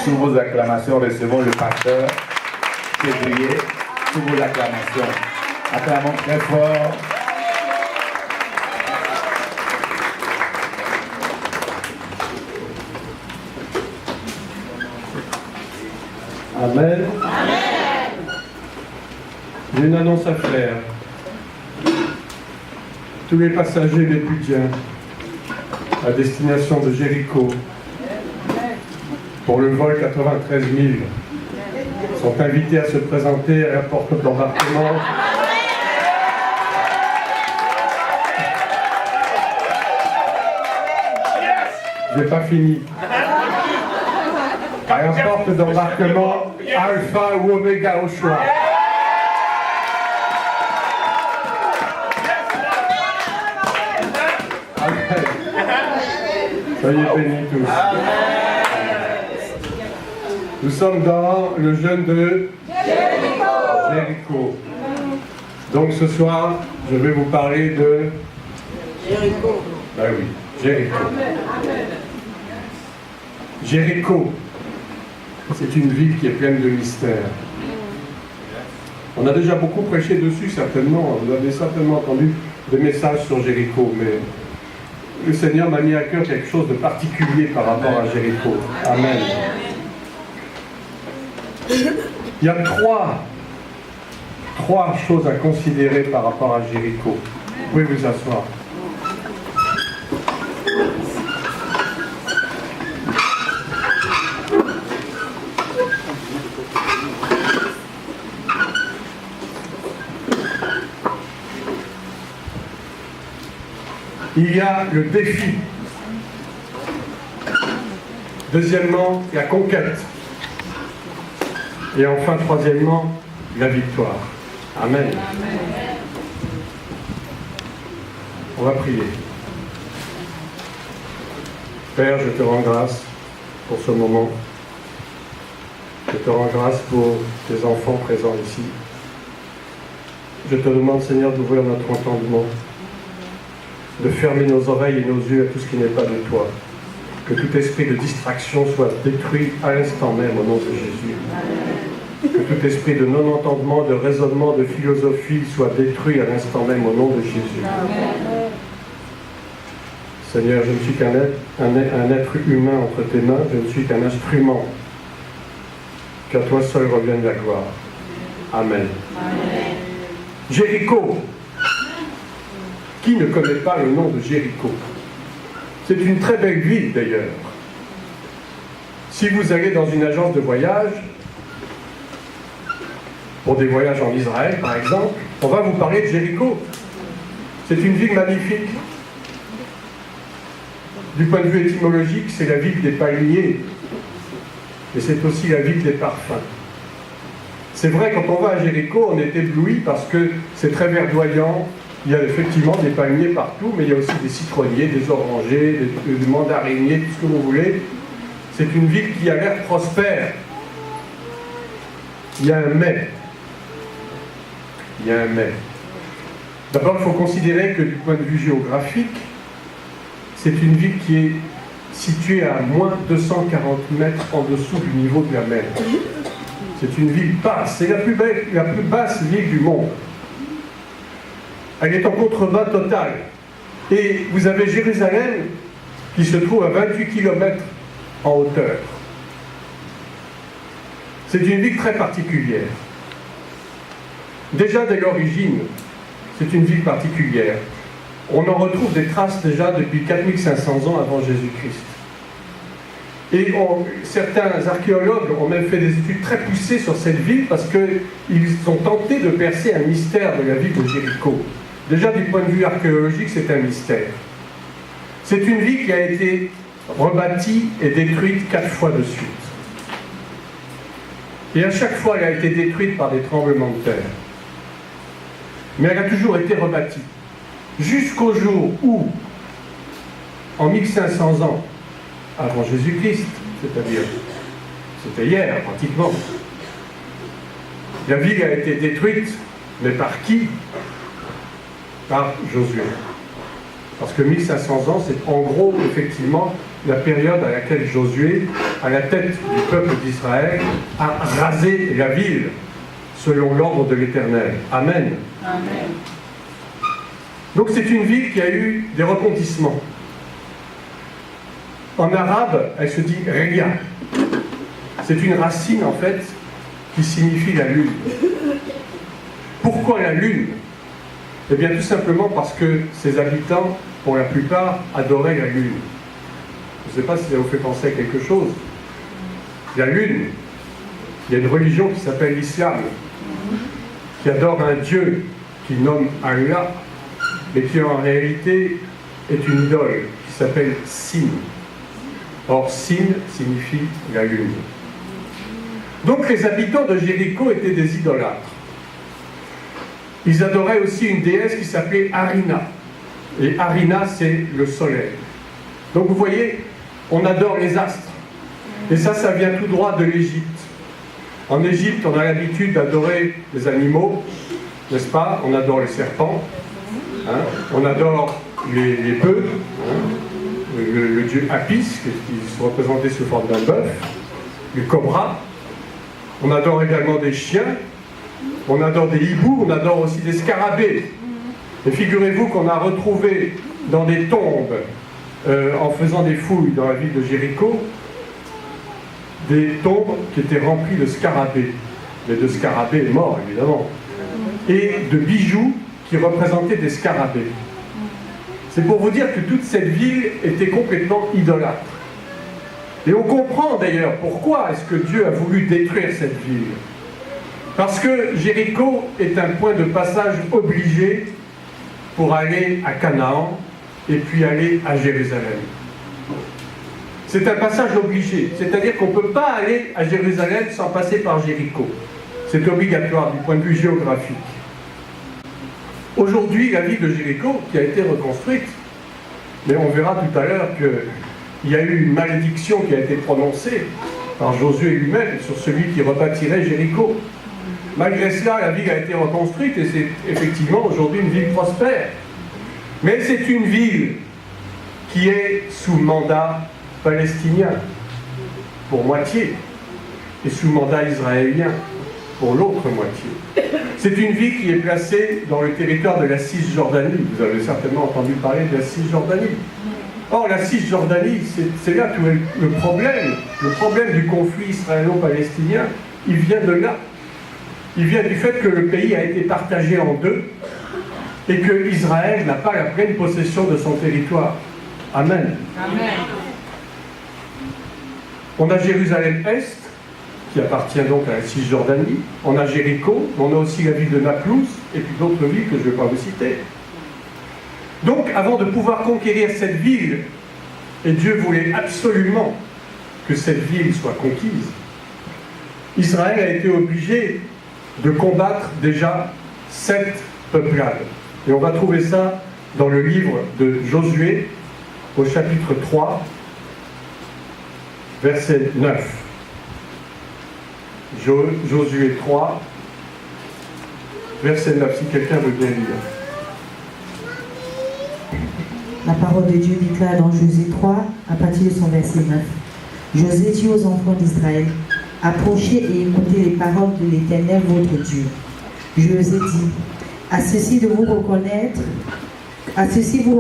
Sous vos acclamations, recevons le pasteur février. Sous vos acclamations. Acclamons très fort. Amen. J'ai une annonce à faire. Tous les passagers lépudiens à destination de Jéricho pour le vol 93 000 sont invités à se présenter à la porte d'embarquement. Je n'ai pas fini. À la porte d'embarquement, Alpha ou Oméga au choix. Amen. Soyez bénis tous. Nous sommes dans le jeûne de Jéricho. Donc ce soir, je vais vous parler de Jéricho. Ben oui, Jéricho. Jéricho, c'est une ville qui est pleine de mystères. On a déjà beaucoup prêché dessus, certainement. Vous avez certainement entendu des messages sur Jéricho, mais le Seigneur m'a mis à cœur quelque chose de particulier par rapport à Jéricho. Amen. Il y a trois choses à considérer par rapport à Jéricho. Vous pouvez vous asseoir. Il y a le défi. Deuxièmement, la conquête. Et enfin, troisièmement, la victoire. Amen. On va prier. Père, je te rends grâce pour ce moment. Je te rends grâce pour tes enfants présents ici. Je te demande, Seigneur, d'ouvrir notre entendement, de fermer nos oreilles et nos yeux à tout ce qui n'est pas de toi. Que tout esprit de distraction soit détruit à l'instant même au nom de Jésus. Que tout esprit de non-entendement, de raisonnement, de philosophie soit détruit à l'instant même au nom de Jésus. Seigneur, je ne suis qu'un être humain entre tes mains, je ne suis qu'un instrument. Qu'à toi seul revienne la gloire. Amen. Jéricho. Qui ne connaît pas le nom de Jéricho? C'est une très belle ville d'ailleurs. Si vous allez dans une agence de voyage, pour des voyages en Israël par exemple, on va vous parler de Jéricho. C'est une ville magnifique. Du point de vue étymologique, c'est la ville des palmiers, mais c'est aussi la ville des parfums. C'est vrai, quand on va à Jéricho, on est ébloui parce que c'est très verdoyant. Il y a effectivement des palmiers partout, mais il y a aussi des citronniers, des orangers, des mandariniers, tout ce que vous voulez. C'est une ville qui a l'air prospère. Il y a un mais. Il y a un mais. D'abord, il faut considérer que du point de vue géographique, c'est une ville qui est située à moins 240 mètres en dessous du niveau de la mer. C'est une ville basse. C'est la plus basse ville du monde. Elle est en contrebas total. Et vous avez Jérusalem qui se trouve à 28 km en hauteur. C'est une ville très particulière. Déjà dès l'origine, c'est une ville particulière. On en retrouve des traces déjà depuis 4500 ans avant Jésus-Christ. Et certains archéologues ont même fait des études très poussées sur cette ville parce qu'ils ont tenté de percer un mystère de la ville de Jéricho. Déjà, du point de vue archéologique, c'est un mystère. C'est une ville qui a été rebâtie et détruite 4 fois de suite. Et à chaque fois, elle a été détruite par des tremblements de terre. Mais elle a toujours été rebâtie. Jusqu'au jour où, en 1500 ans, avant Jésus-Christ, c'est-à-dire, c'était hier pratiquement, la ville a été détruite, mais par qui? Par Josué. Parce que 1500 ans, c'est en gros, effectivement, la période à laquelle Josué, à la tête du peuple d'Israël, a rasé la ville selon l'ordre de l'Éternel. Amen. Amen. Donc c'est une ville qui a eu des rebondissements. En arabe, elle se dit Ria. C'est une racine en fait qui signifie la lune. Pourquoi la lune? Eh bien tout simplement parce que ses habitants, pour la plupart, adoraient la lune. Je ne sais pas si ça vous fait penser à quelque chose. La lune, il y a une religion qui s'appelle l'islam, qui adore un dieu qui nomme Allah, mais qui en réalité est une idole qui s'appelle Sin. Or, Sin signifie la lune. Donc les habitants de Jéricho étaient des idolâtres. Ils adoraient aussi une déesse qui s'appelait Harina. Et Harina, c'est le soleil. Donc vous voyez, on adore les astres. Et ça vient tout droit de l'Égypte. En Égypte, on a l'habitude d'adorer les animaux, n'est-ce pas? On adore les serpents, hein? On adore les bœufs, hein? le dieu Apis, qui sont représentés sous forme d'un bœuf, les cobras. On adore également des chiens, on adore des hiboux, on adore aussi des scarabées. Et figurez-vous qu'on a retrouvé dans des tombes, en faisant des fouilles dans la ville de Jéricho, des tombes qui étaient remplies de scarabées, mais de scarabées morts évidemment, et de bijoux qui représentaient des scarabées. C'est pour vous dire que toute cette ville était complètement idolâtre. Et on comprend d'ailleurs pourquoi est-ce que Dieu a voulu détruire cette ville. Parce que Jéricho est un point de passage obligé pour aller à Canaan et puis aller à Jérusalem. C'est un passage obligé, c'est-à-dire qu'on ne peut pas aller à Jérusalem sans passer par Jéricho. C'est obligatoire du point de vue géographique. Aujourd'hui, la ville de Jéricho, qui a été reconstruite, mais on verra tout à l'heure qu'il y a eu une malédiction qui a été prononcée par Josué lui-même sur celui qui rebâtirait Jéricho. Malgré cela, la ville a été reconstruite et c'est effectivement aujourd'hui une ville prospère. Mais c'est une ville qui est sous mandat palestinien, pour moitié, et sous mandat israélien, pour l'autre moitié. C'est une ville qui est placée dans le territoire de la Cisjordanie. Vous avez certainement entendu parler de la Cisjordanie. Or, la Cisjordanie, c'est là tout le problème. Le problème du conflit israélo-palestinien, il vient de là. Il vient du fait que le pays a été partagé en deux et que Israël n'a pas la pleine possession de son territoire. Amen. Amen. On a Jérusalem-Est, qui appartient donc à la Cisjordanie. On a Jéricho, on a aussi la ville de Naplouse, et puis d'autres villes que je ne vais pas vous citer. Donc, avant de pouvoir conquérir cette ville, et Dieu voulait absolument que cette ville soit conquise, Israël a été obligé de combattre déjà 7 peuplades. Et on va trouver ça dans le livre de Josué, au chapitre 3, verset 9. Josué 3, verset 9, si quelqu'un veut bien lire. La parole de Dieu déclare dans Josué 3, à partir de son verset 9. Josué dit aux enfants d'Israël, approchez et écoutez les paroles de l'Éternel votre Dieu. Je vous ai dit, à ceci vous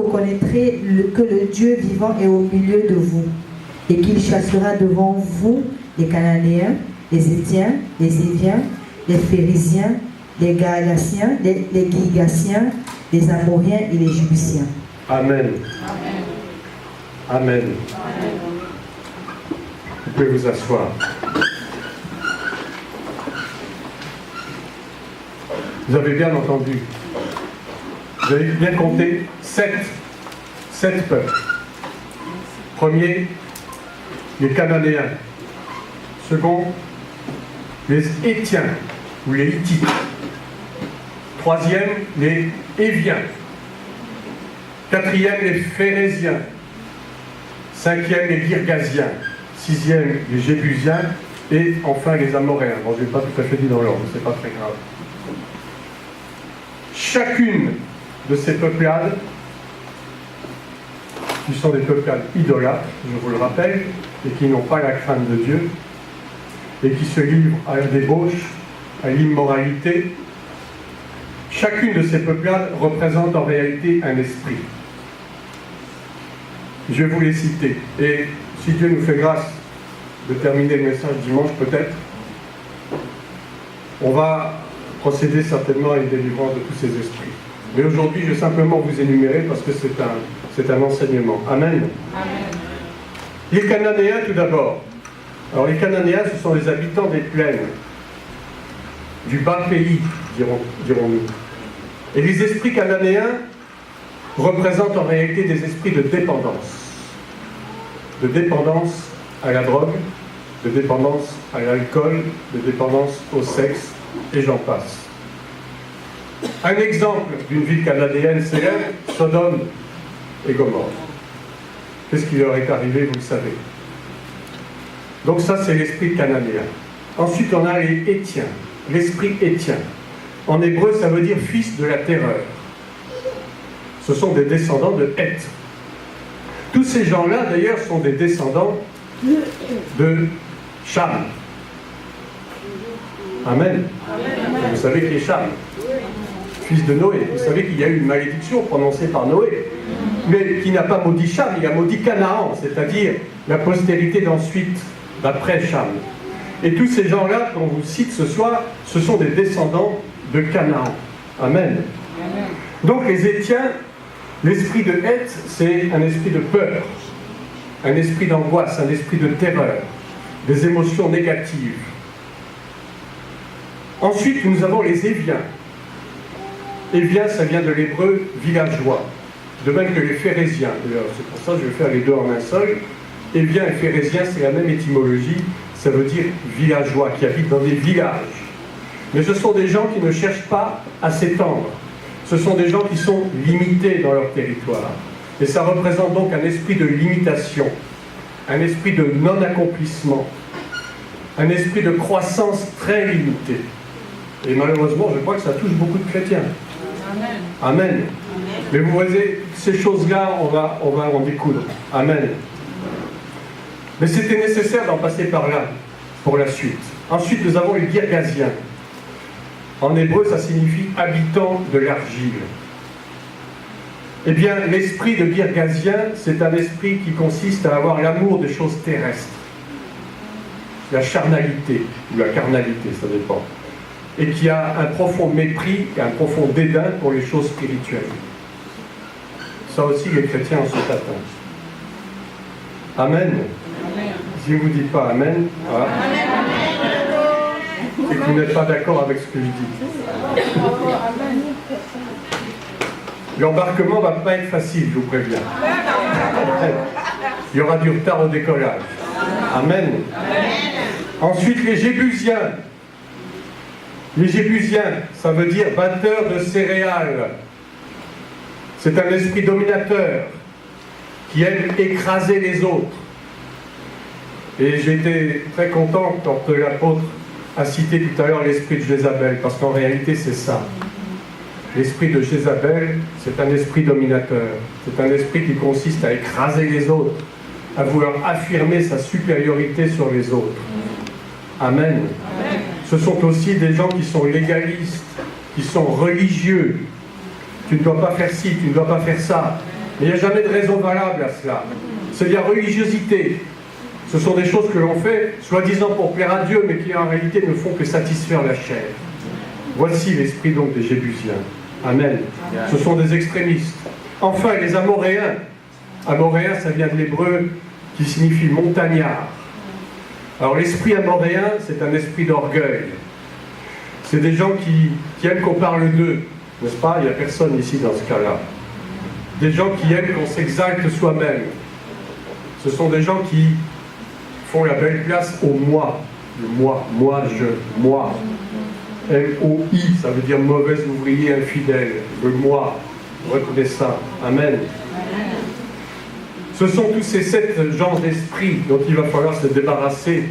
reconnaîtrez que le Dieu vivant est au milieu de vous, et qu'il chassera devant vous les Cananéens, les Héthiens, les Éviens, les Phérésiens, les Galatiens, les Girgasiens, les Amoriens et les Jébusiens. Amen. Amen. Vous pouvez vous asseoir. Vous avez bien entendu. Vous avez bien compté 7 peuples. Premier, les Cananéens. Second, les Héthiens ou les Hittites. Troisième, les Éviens. Quatrième, les Phérésiens. Cinquième, les Girgasiens. Sixième, les Jébusiens. Et enfin, les Amoréens. Bon, je ne vais pas tout à fait dit dans l'ordre, c'est pas très grave. Chacune de ces peuplades qui sont des peuplades idolâtres, je vous le rappelle, et qui n'ont pas la crainte de Dieu, et qui se livrent à la débauche, à l'immoralité. Chacune de ces peuplades représente en réalité un esprit. Je vais vous les citer. Et si Dieu nous fait grâce de terminer le message dimanche, peut-être, on va procéder certainement à une délivrance de tous ces esprits. Mais aujourd'hui, je vais simplement vous énumérer parce que c'est un enseignement. Amen. Amen. Les Cananéens, tout d'abord. Alors, les Cananéens, ce sont les habitants des plaines, du bas pays, dirons-nous. Et les esprits cananéens représentent en réalité des esprits de dépendance. De dépendance à la drogue, de dépendance à l'alcool, de dépendance au sexe, et j'en passe. Un exemple d'une ville cananéenne célèbre, Sodome et Gomorrhe. Qu'est-ce qui leur est arrivé, vous le savez. Donc ça, c'est l'esprit cananéen. Ensuite, on a les Hétiens, l'esprit hétien. En hébreu, ça veut dire fils de la terreur. Ce sont des descendants de Heth. Tous ces gens-là, d'ailleurs, sont des descendants de Cham. Amen. Vous savez qui est Cham, fils de Noé. Vous savez qu'il y a eu une malédiction prononcée par Noé, mais qui n'a pas maudit Cham, il a maudit Canaan, c'est-à-dire la postérité d'ensuite, d'après Cham. Et tous ces gens-là qu'on vous cite ce soir, ce sont des descendants de Canaan. Amen. Donc les Hétiens, l'esprit de Heth, c'est un esprit de peur, un esprit d'angoisse, un esprit de terreur, des émotions négatives. Ensuite, nous avons les Éviens. Éviens, ça vient de l'hébreu villageois, de même que les Phérésiens. C'est pour ça que je vais faire les deux en un seul. Éviens et Phérésiens, c'est la même étymologie, ça veut dire villageois, qui habitent dans des villages. Mais ce sont des gens qui ne cherchent pas à s'étendre. Ce sont des gens qui sont limités dans leur territoire. Et ça représente donc un esprit de limitation, un esprit de non-accomplissement, un esprit de croissance très limitée. Et malheureusement, je crois que ça touche beaucoup de chrétiens. Amen. Amen. Mais vous voyez, ces choses-là, on va en découdre. Amen. Mais c'était nécessaire d'en passer par là, pour la suite. Ensuite, nous avons les Girgasiens. En hébreu, ça signifie « habitant de l'argile ». Eh bien, l'esprit de Girgasien, c'est un esprit qui consiste à avoir l'amour des choses terrestres. La charnalité, ou la carnalité, ça dépend. Et qui a un profond mépris, un profond dédain pour les choses spirituelles. Ça aussi, les chrétiens en sont atteints. Amen. Si je ne vous dis pas Amen, voilà. C'est que vous n'êtes pas d'accord avec ce que je dis. L'embarquement ne va pas être facile, je vous préviens. Il y aura du retard au décollage. Amen. Ensuite, les Jébusiens. Les Jébusiens, ça veut dire batteur de céréales. C'est un esprit dominateur qui aime écraser les autres. Et j'ai été très content quand l'apôtre a cité tout à l'heure l'esprit de Jézabel, parce qu'en réalité c'est ça. L'esprit de Jézabel, c'est un esprit dominateur. C'est un esprit qui consiste à écraser les autres, à vouloir affirmer sa supériorité sur les autres. Amen. Ce sont aussi des gens qui sont légalistes, qui sont religieux. Tu ne dois pas faire ci, tu ne dois pas faire ça. Mais il n'y a jamais de raison valable à cela. C'est de la religiosité. Ce sont des choses que l'on fait, soi-disant pour plaire à Dieu, mais qui en réalité ne font que satisfaire la chair. Voici l'esprit donc des Jébusiens. Amen. Ce sont des extrémistes. Enfin, les Amoréens. Amoréens, ça vient de l'hébreu qui signifie montagnard. Alors l'esprit amoréen, c'est un esprit d'orgueil. C'est des gens qui aiment qu'on parle d'eux, n'est-ce pas? Il n'y a personne ici dans ce cas-là. Des gens qui aiment qu'on s'exalte soi-même. Ce sont des gens qui font la belle place au moi. Le moi, moi, je, moi. M-O-I, ça veut dire mauvais ouvrier infidèle. Le moi, retenez ça. Amen. Ce sont tous ces 7 genres d'esprits dont il va falloir se débarrasser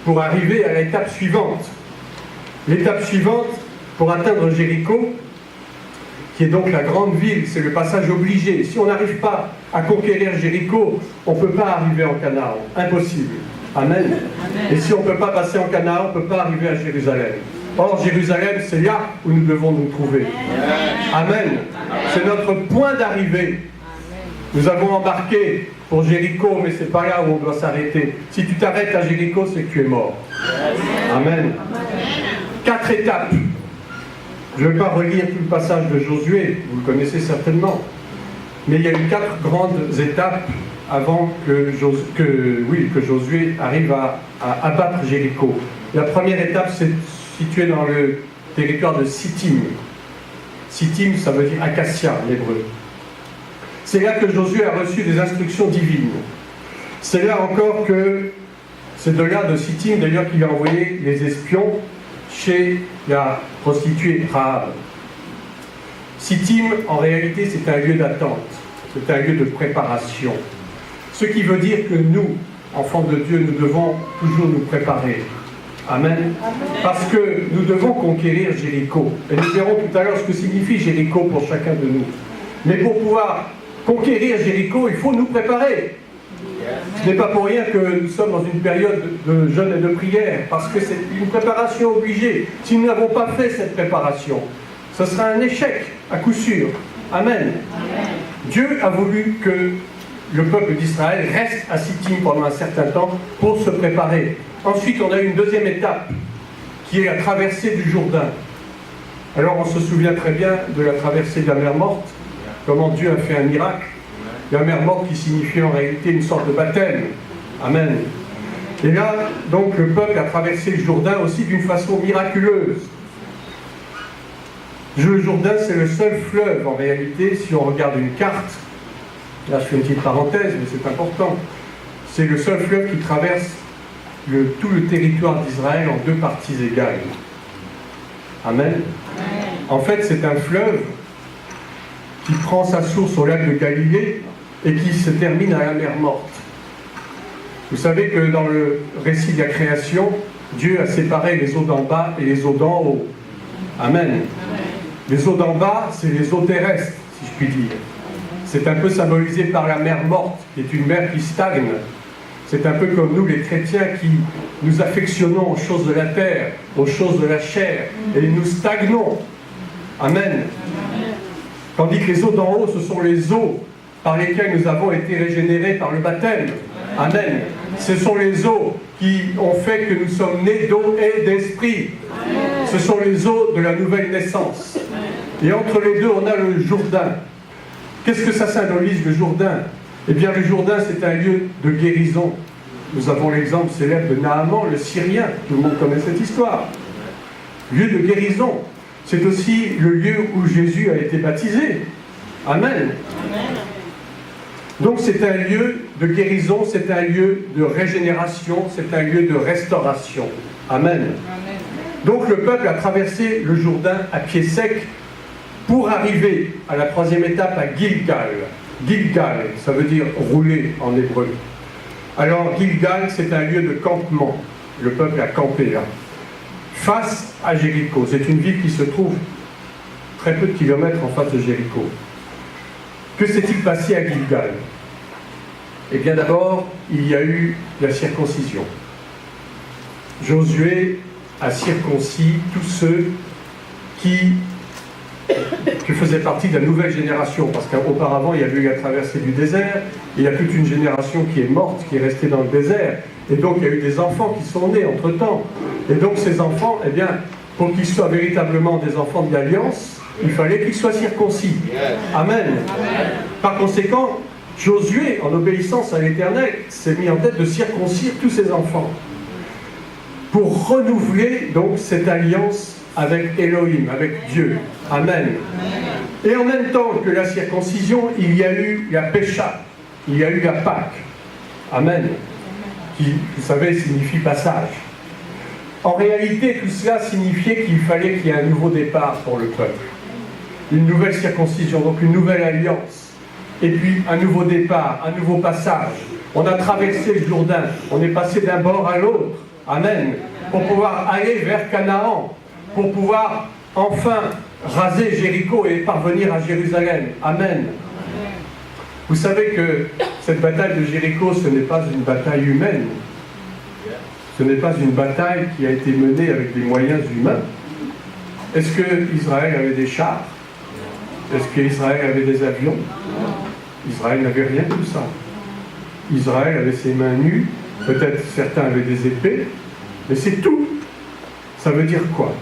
pour arriver à l'étape suivante. L'étape suivante, pour atteindre Jéricho, qui est donc la grande ville, c'est le passage obligé. Si on n'arrive pas à conquérir Jéricho, on ne peut pas arriver en Canaan. Impossible. Amen. Et si on ne peut pas passer en Canaan, on ne peut pas arriver à Jérusalem. Or, Jérusalem, c'est là où nous devons nous trouver. Amen. C'est notre point d'arrivée. Nous avons embarqué pour Jéricho, mais ce n'est pas là où on doit s'arrêter. Si tu t'arrêtes à Jéricho, c'est que tu es mort. Amen. 4 étapes. Je ne vais pas relire tout le passage de Josué, vous le connaissez certainement. Mais il y a eu 4 grandes étapes avant que Josué arrive à abattre Jéricho. La première étape, c'est située dans le territoire de Sittim. Sittim, ça veut dire acacia en hébreu. C'est là que Josué a reçu des instructions divines. C'est là encore que, c'est de là de Sittim d'ailleurs qu'il a envoyé les espions chez la prostituée Rahab. Sittim, en réalité, c'est un lieu d'attente, c'est un lieu de préparation. Ce qui veut dire que nous, enfants de Dieu, nous devons toujours nous préparer. Amen. Parce que nous devons conquérir Jéricho. Et nous verrons tout à l'heure ce que signifie Jéricho pour chacun de nous. Mais pour pouvoir conquérir Jéricho, il faut nous préparer. Ce n'est pas pour rien que nous sommes dans une période de jeûne et de prière, parce que c'est une préparation obligée. Si nous n'avons pas fait cette préparation, ce sera un échec, à coup sûr. Amen. Dieu a voulu que le peuple d'Israël reste à Sittim pendant un certain temps pour se préparer. Ensuite, on a eu une deuxième étape, qui est la traversée du Jourdain. Alors, on se souvient très bien de la traversée de la mer Morte, comment Dieu a fait un miracle. La mer Morte qui signifiait en réalité une sorte de baptême. Amen. Et là, donc, le peuple a traversé le Jourdain aussi d'une façon miraculeuse. Le Jourdain, c'est le seul fleuve, en réalité, si on regarde une carte. Là, je fais une petite parenthèse, mais c'est important. C'est le seul fleuve qui traverse tout le territoire d'Israël en 2 parties égales. Amen. En fait, c'est un fleuve qui prend sa source au lac de Galilée et qui se termine à la mer Morte. Vous savez que dans le récit de la création, Dieu a séparé les eaux d'en bas et les eaux d'en haut. Amen. Les eaux d'en bas, c'est les eaux terrestres, si je puis dire. C'est un peu symbolisé par la mer Morte, qui est une mer qui stagne. C'est un peu comme nous, les chrétiens, qui nous affectionnons aux choses de la terre, aux choses de la chair, et nous stagnons. Amen. Tandis que les eaux d'en haut, ce sont les eaux par lesquelles nous avons été régénérés par le baptême. Amen. Ce sont les eaux qui ont fait que nous sommes nés d'eau et d'esprit. Ce sont les eaux de la nouvelle naissance. Et entre les deux, on a le Jourdain. Qu'est-ce que ça symbolise, le Jourdain? Eh bien, le Jourdain, c'est un lieu de guérison. Nous avons l'exemple célèbre de Naaman, le Syrien. Tout le monde connaît cette histoire. Lieu de guérison. C'est aussi le lieu où Jésus a été baptisé. Amen. Donc c'est un lieu de guérison, c'est un lieu de régénération, c'est un lieu de restauration. Amen. Donc le peuple a traversé le Jourdain à pied sec pour arriver à la 3e étape à Gilgal. Gilgal, ça veut dire rouler en hébreu. Alors Gilgal, c'est un lieu de campement. Le peuple a campé là. Face à Jéricho. C'est une ville qui se trouve très peu de kilomètres en face de Jéricho. Que s'est-il passé à Gilgal? Eh bien d'abord, il y a eu la circoncision. Josué a circoncis tous ceux qui faisaient partie de la nouvelle génération, parce qu'auparavant il y avait eu la traversée du désert, il y a toute une génération qui est morte, qui est restée dans le désert, et donc il y a eu des enfants qui sont nés entre-temps. Et donc ces enfants, eh bien, pour qu'ils soient véritablement des enfants de l'Alliance, il fallait qu'ils soient circoncis. Amen. Par conséquent, Josué, en obéissance à l'Éternel, s'est mis en tête de circoncire tous ses enfants, pour renouveler donc cette alliance avec Elohim, avec Dieu. Amen. Et en même temps que la circoncision, il y a eu la Pécha, il y a eu la Pâque. Amen. Qui, vous savez, signifie passage. En réalité, tout cela signifiait qu'il fallait qu'il y ait un nouveau départ pour le peuple. Une nouvelle circoncision, donc une nouvelle alliance. Et puis un nouveau départ, un nouveau passage. On a traversé le Jourdain, on est passé d'un bord à l'autre. Amen. Pour pouvoir aller vers Canaan, pour pouvoir enfin raser Jéricho et parvenir à Jérusalem. Amen. Vous savez que cette bataille de Jéricho, ce n'est pas une bataille humaine. Ce n'est pas une bataille qui a été menée avec des moyens humains. Est-ce qu'Israël avait des chars? Est-ce qu'Israël avait des avions? Israël n'avait rien de tout ça. Israël avait ses mains nues, peut-être certains avaient des épées, mais c'est tout. Ça veut dire quoi?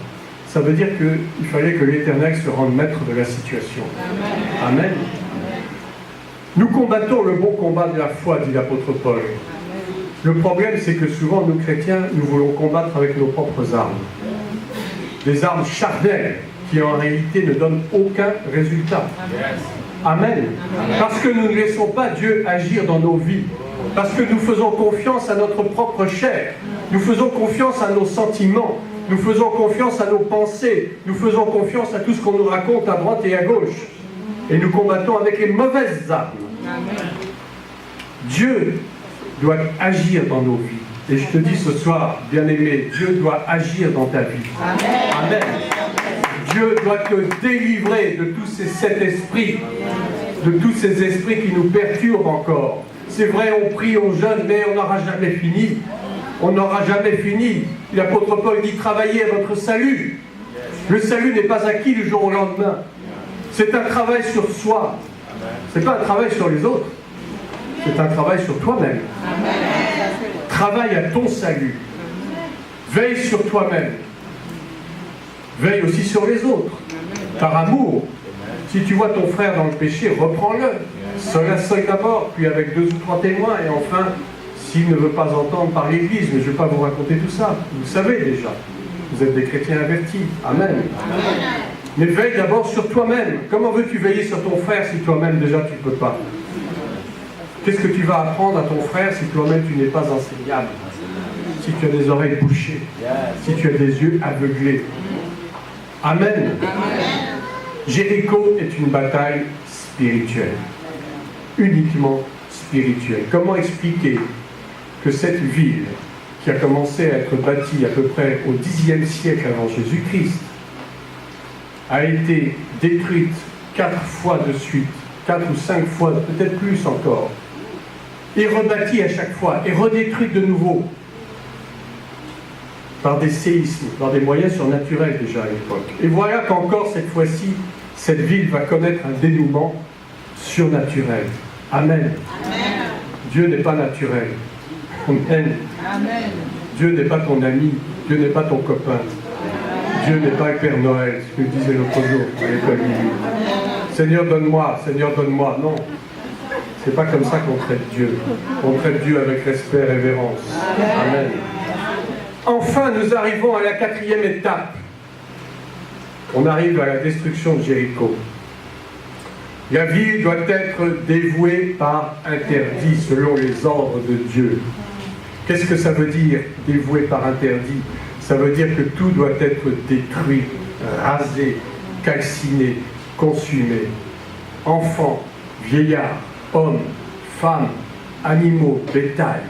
Ça veut dire qu'il fallait que l'Éternel se rende maître de la situation. Amen. Nous combattons le bon combat de la foi, dit l'apôtre Paul. Le problème, c'est que souvent, nous chrétiens, nous voulons combattre avec nos propres armes. Des armes charnelles qui, en réalité, ne donnent aucun résultat. Amen. Parce que nous ne laissons pas Dieu agir dans nos vies. Parce que nous faisons confiance à notre propre chair. Nous faisons confiance à nos sentiments. Nous faisons confiance à nos pensées. Nous faisons confiance à tout ce qu'on nous raconte à droite et à gauche. Et nous combattons avec les mauvaises armes. Dieu doit agir dans nos vies. Et je te dis ce soir, bien-aimé, Dieu doit agir dans ta vie. Amen. Dieu doit te délivrer de tous ces sept esprits, de tous ces esprits qui nous perturbent encore. C'est vrai, on prie, on jeûne, mais on n'aura jamais fini. On n'aura jamais fini. L'apôtre Paul dit, travaillez à votre salut. Le salut n'est pas acquis du jour au lendemain. C'est un travail sur soi. Ce n'est pas un travail sur les autres. C'est un travail sur toi-même. Travaille à ton salut. Veille sur toi-même. Veille aussi sur les autres. Par amour. Si tu vois ton frère dans le péché, reprends-le. Seul à seul d'abord, puis avec 2 ou 3 témoins. Et enfin, s'il ne veut pas entendre par l'Église, mais je ne vais pas vous raconter tout ça. Vous savez déjà. Vous êtes des chrétiens avertis. Amen. Mais veille d'abord sur toi-même. Comment veux-tu veiller sur ton frère si toi-même déjà tu ne peux pas? Qu'est-ce que tu vas apprendre à ton frère si toi-même tu n'es pas enseignable? Si tu as des oreilles bouchées, si tu as des yeux aveuglés. Amen. Jéricho est une bataille spirituelle. Uniquement spirituelle. Comment expliquer que cette ville, qui a commencé à être bâtie à peu près au Xe siècle avant Jésus-Christ, a été détruite 4 fois de suite, 4 ou 5 fois, peut-être plus encore, et rebâtie à chaque fois, et redétruite de nouveau, par des séismes, par des moyens surnaturels déjà à l'époque. Et voilà qu'encore cette fois-ci, cette ville va connaître un dénouement surnaturel. Amen. Amen. Dieu n'est pas naturel. Amen. Amen. Dieu n'est pas ton ami, Dieu n'est pas ton copain. Dieu n'est pas le Père Noël, ce que disait l'autre jour à l'école biblique. Seigneur, donne-moi, Seigneur, donne-moi. Non, c'est pas comme ça qu'on traite Dieu. On traite Dieu avec respect et révérence. Amen. Enfin, nous arrivons à la 4e étape. On arrive à la destruction de Jéricho. La ville doit être dévouée par interdit, selon les ordres de Dieu. Qu'est-ce que ça veut dire, dévouée par interdit? Ça veut dire que tout doit être détruit, rasé, calciné, consumé. Enfants, vieillards, hommes, femmes, animaux, bétail.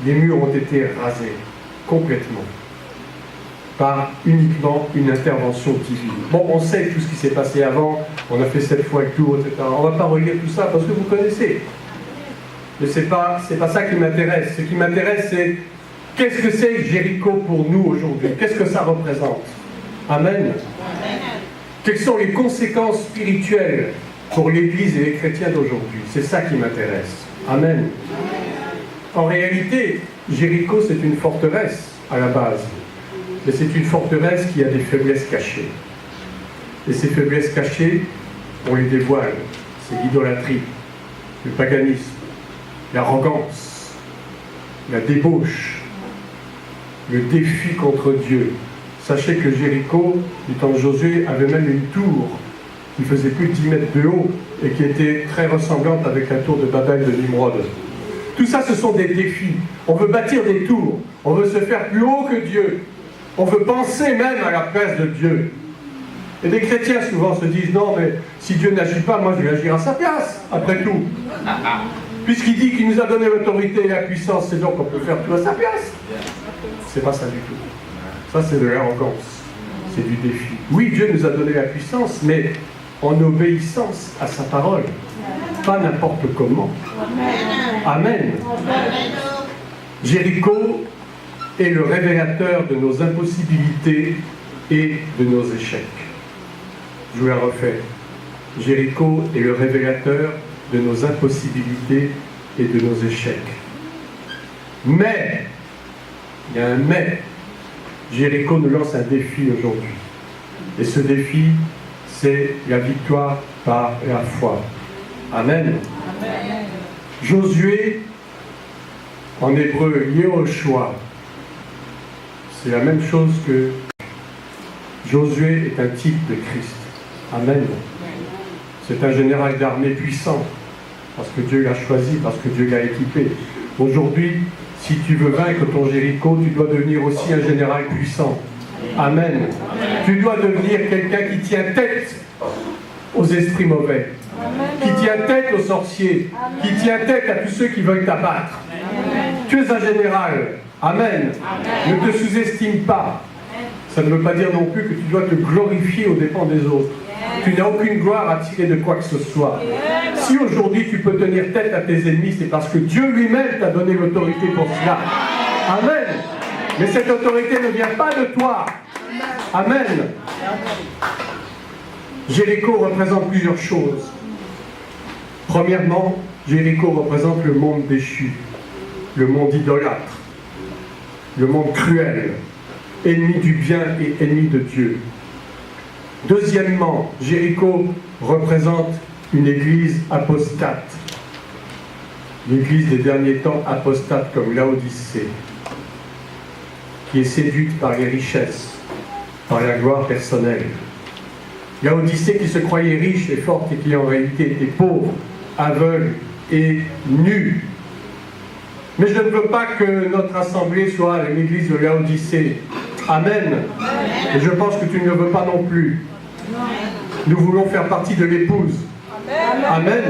Les murs ont été rasés complètement par uniquement une intervention divine. Bon, on sait tout ce qui s'est passé avant, on a fait 7 fois le tour, etc. On ne va pas relire tout ça parce que vous connaissez. Mais c'est pas ça qui m'intéresse. Ce qui m'intéresse, c'est qu'est-ce que c'est Jéricho pour nous aujourd'hui? Qu'est-ce que ça représente? Amen. Quelles sont les conséquences spirituelles pour l'Église et les chrétiens d'aujourd'hui? C'est ça qui m'intéresse. Amen. En réalité, Jéricho, c'est une forteresse à la base. Mais c'est une forteresse qui a des faiblesses cachées. Et ces faiblesses cachées, on les dévoile. C'est l'idolâtrie, le paganisme, l'arrogance, la débauche, le défi contre Dieu. Sachez que Jéricho, du temps de Josué, avait même une tour qui faisait plus de 10 mètres de haut et qui était très ressemblante avec la tour de Babel de Nimrod. Tout ça, ce sont des défis. On veut bâtir des tours. On veut se faire plus haut que Dieu. On veut penser même à la place de Dieu. Et des chrétiens souvent se disent, non, mais si Dieu n'agit pas, moi je vais agir à sa place, après tout. Puisqu'il dit qu'il nous a donné l'autorité et la puissance, c'est donc qu'on peut faire tout à sa place. C'est pas ça du tout. Ça, c'est de l'arrogance. C'est du défi. Oui, Dieu nous a donné la puissance, mais en obéissance à sa parole. pas n'importe comment. Amen. Jéricho est le révélateur de nos impossibilités et de nos échecs. Je vous la refais. Jéricho est le révélateur de nos impossibilités et de nos échecs. Mais, il y a un mais, Jéricho nous lance un défi aujourd'hui. Et ce défi, c'est la victoire par la foi. Amen. Amen. Josué, en hébreu, Yehoshua, c'est la même chose que Josué est un type de Christ. Amen. C'est un général d'armée puissant, parce que Dieu l'a choisi, parce que Dieu l'a équipé. Aujourd'hui, si tu veux vaincre ton Jéricho, tu dois devenir aussi un général puissant. Amen. Tu dois devenir quelqu'un qui tient tête aux esprits mauvais, qui tient tête aux sorciers, qui tient tête à tous ceux qui veulent t'abattre. Tu es un général. Amen. Ne te sous-estime pas. Ça ne veut pas dire non plus que tu dois te glorifier aux dépens des autres. Tu n'as aucune gloire à tirer de quoi que ce soit. Si aujourd'hui tu peux tenir tête à tes ennemis, c'est parce que Dieu lui-même t'a donné l'autorité pour cela. Amen. Mais cette autorité ne vient pas de toi. Amen. Jéricho représente plusieurs choses. Premièrement, Jéricho représente le monde déchu, le monde idolâtre, le monde cruel, ennemi du bien et ennemi de Dieu. Deuxièmement, Jéricho représente une église apostate. L'église des derniers temps apostate comme Laodicée, qui est séduite par les richesses, par la gloire personnelle. Laodicée qui se croyait riche et forte et qui en réalité était pauvre, aveugle et nue. Mais je ne veux pas que notre assemblée soit l'église de Laodicée. Amen. Et je pense que tu ne le veux pas non plus. Nous voulons faire partie de l'épouse. Amen.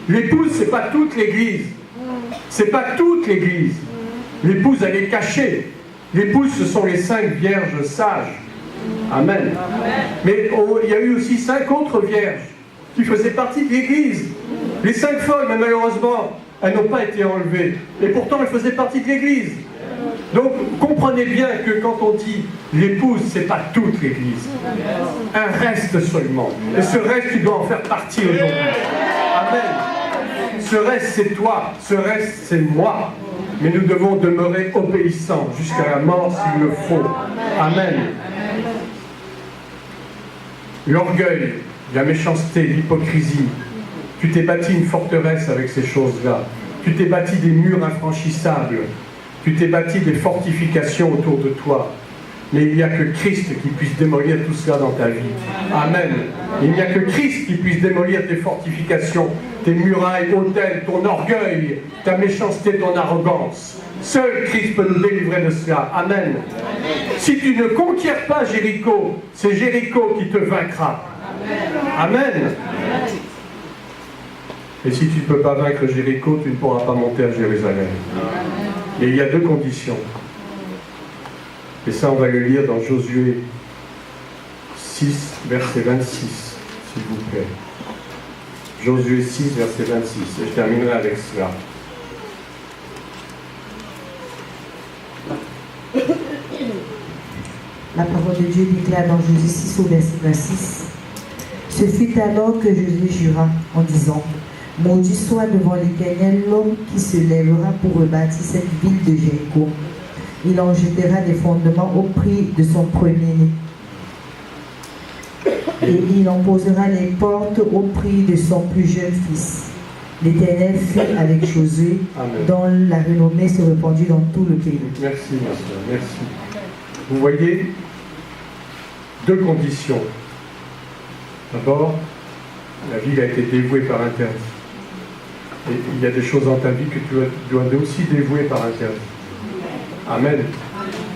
L'épouse, ce n'est pas toute l'église. C'est pas toute l'église. L'épouse, elle est cachée. L'épouse, ce sont les 5 vierges sages. Amen. Mais il y a eu aussi 5 autres vierges qui faisaient partie de l'église. Les 5 folles, mais malheureusement, elles n'ont pas été enlevées. Et pourtant, elles faisaient partie de l'église. Donc, comprenez bien que quand on dit l'épouse, ce n'est pas toute l'église. Un reste seulement. Et ce reste, tu dois en faire partie aujourd'hui. Amen. Ce reste, c'est toi. Ce reste, c'est moi. Mais nous devons demeurer obéissants jusqu'à la mort s'il le faut. Amen. L'orgueil, la méchanceté, l'hypocrisie. Tu t'es bâti une forteresse avec ces choses-là. Tu t'es bâti des murs infranchissables. Tu t'es bâti des fortifications autour de toi. Mais il n'y a que Christ qui puisse démolir tout cela dans ta vie. Amen. Il n'y a que Christ qui puisse démolir tes fortifications, tes murailles, autels, ton orgueil, ta méchanceté, ton arrogance. Seul Christ peut nous délivrer de cela. Amen. Si tu ne conquiers pas Jéricho, c'est Jéricho qui te vaincra. Amen. Et si tu ne peux pas vaincre Jéricho, tu ne pourras pas monter à Jérusalem. Et il y a 2 conditions. Et ça, on va le lire dans Josué 6, verset 26, s'il vous plaît. Josué 6, verset 26. Et je terminerai avec cela. La parole de Dieu déclare dans Josué 6 au verset 26. Ce fut alors que Josué jura en disant: maudit soit devant l'Éternel l'homme qui se lèvera pour rebâtir cette ville de Jéricho. Il en jettera des fondements au prix de son premier-né. Et il en posera les portes au prix de son plus jeune fils. L'Éternel fut avec Josué, dont la renommée se répandit dans tout le pays. Merci, ma soeur, merci. Vous voyez, 2 conditions. D'abord, la ville a été dévouée par interdit. Et il y a des choses dans ta vie que tu dois aussi dévouer par interdit. Amen.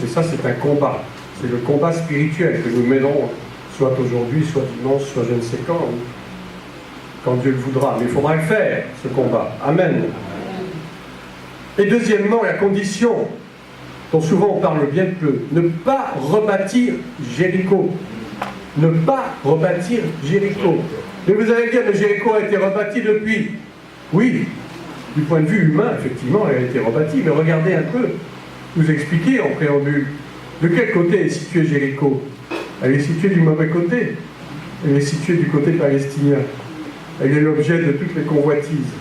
Et ça, c'est un combat. C'est le combat spirituel que nous mènerons, soit aujourd'hui, soit dimanche, soit je ne sais quand Dieu le voudra. Mais il faudra le faire, ce combat. Amen. Et deuxièmement, la condition dont souvent on parle bien peu, ne pas rebâtir Jéricho. Ne pas rebâtir Jéricho. Mais vous allez dire, mais Jéricho a été rebâti depuis. Oui, du point de vue humain, effectivement, elle a été rebâtie, mais regardez un peu, vous expliquez en préambule, de quel côté est située Jéricho? Elle est située du mauvais côté. Elle est située du côté palestinien. Elle est l'objet de toutes les convoitises.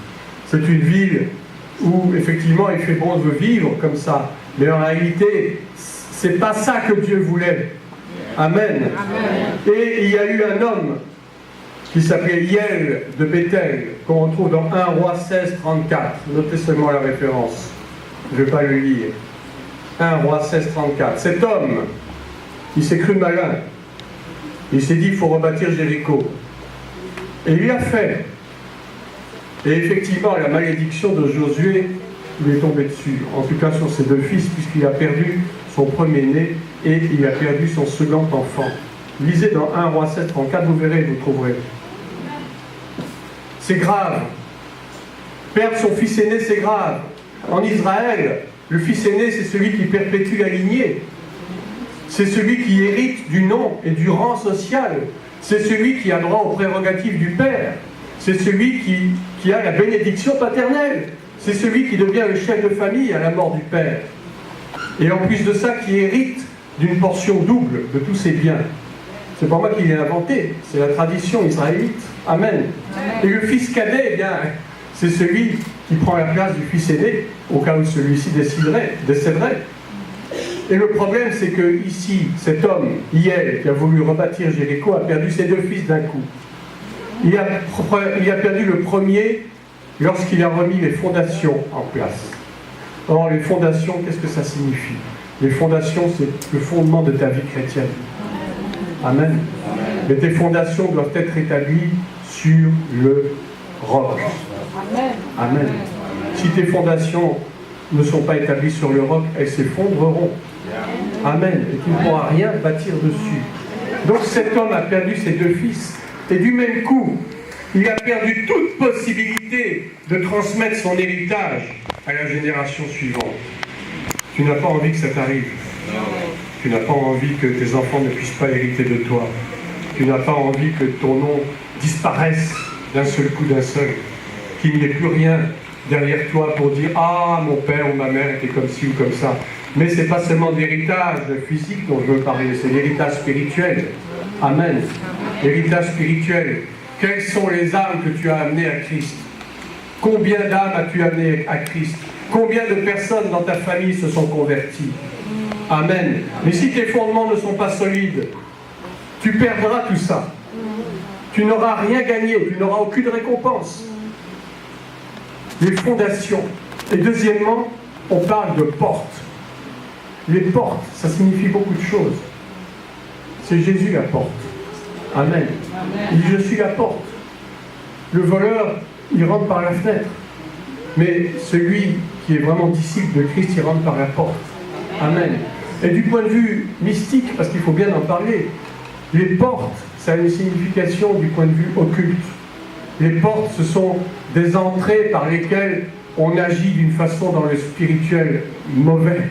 C'est une ville où, effectivement, il fait bon de vivre comme ça. Mais en réalité, c'est pas ça que Dieu voulait. Amen. Amen. Et il y a eu un homme qui s'appelait Hiel de Bethel, qu'on retrouve dans 1 Roi 16, 34. Notez seulement la référence. Je ne vais pas le lire. 1 Roi 16, 34. Cet homme, il s'est cru malin. Il s'est dit, il faut rebâtir Jéricho. Et il l'a fait. Et effectivement, la malédiction de Josué lui est tombée dessus. En tout cas, sur ses deux fils, puisqu'il a perdu son premier-né et il a perdu son second enfant. Lisez dans 1 Roi 16, 34, vous verrez, vous trouverez. C'est grave. Perdre son fils aîné, c'est grave. En Israël, le fils aîné, c'est celui qui perpétue la lignée. C'est celui qui hérite du nom et du rang social. C'est celui qui a droit aux prérogatives du père. C'est celui qui a la bénédiction paternelle. C'est celui qui devient le chef de famille à la mort du père. Et en plus de ça, qui hérite d'une portion double de tous ses biens. C'est pas moi qui l'ai inventé, c'est la tradition israélite. Amen. Et le fils cadet, eh bien, c'est celui qui prend la place du fils aîné, au cas où celui-ci décéderait. Et le problème, c'est que ici, cet homme, Hiel, qui a voulu rebâtir Jéricho, a perdu ses deux fils d'un coup. Il a perdu le premier lorsqu'il a remis les fondations en place. Or, les fondations, qu'est-ce que ça signifie? Les fondations, c'est le fondement de ta vie chrétienne. Amen. Mais tes fondations doivent être établies sur le roc. Amen. Si tes fondations ne sont pas établies sur le roc, elles s'effondreront. Amen. Et tu ne pourras rien bâtir dessus. Donc cet homme a perdu ses deux fils. Et du même coup, il a perdu toute possibilité de transmettre son héritage à la génération suivante. Tu n'as pas envie que ça t'arrive. Tu n'as pas envie que tes enfants ne puissent pas hériter de toi. Tu n'as pas envie que ton nom disparaisse d'un seul coup, d'un seul. Qu'il n'y ait plus rien derrière toi pour dire « Ah, mon père ou ma mère était comme ci ou comme ça ». Mais ce n'est pas seulement l'héritage physique dont je veux parler, c'est l'héritage spirituel. Amen. L'héritage spirituel. Quelles sont les âmes que tu as amenées à Christ? Combien d'âmes as-tu amenées à Christ? Combien de personnes dans ta famille se sont converties? Amen. Mais si tes fondements ne sont pas solides, tu perdras tout ça. Tu n'auras rien gagné, tu n'auras aucune récompense. Les fondations. Et deuxièmement, on parle de portes. Les portes, ça signifie beaucoup de choses. C'est Jésus la porte. Amen. Il dit, je suis la porte. Le voleur, il rentre par la fenêtre. Mais celui qui est vraiment disciple de Christ, il rentre par la porte. Amen. Et du point de vue mystique, parce qu'il faut bien en parler, les portes, ça a une signification du point de vue occulte. Les portes, ce sont des entrées par lesquelles on agit d'une façon dans le spirituel mauvais.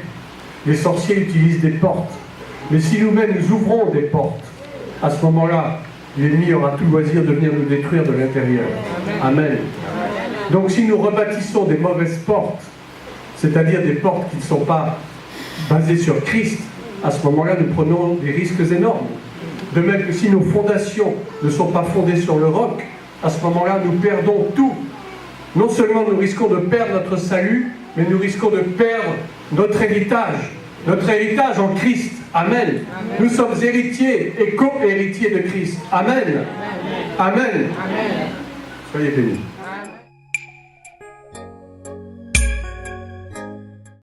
Les sorciers utilisent des portes. Mais si nous-mêmes nous ouvrons des portes, à ce moment-là, l'ennemi aura tout loisir de venir nous détruire de l'intérieur. Amen. Donc si nous rebâtissons des mauvaises portes, c'est-à-dire des portes qui ne sont pas basées sur Christ, à ce moment-là, nous prenons des risques énormes. De même que si nos fondations ne sont pas fondées sur le roc, à ce moment-là, nous perdons tout. Non seulement nous risquons de perdre notre salut, mais nous risquons de perdre notre héritage en Christ. Amen. Amen. Nous sommes héritiers et co-héritiers de Christ. Amen. Amen. Amen. Amen. Soyez bénis. Amen.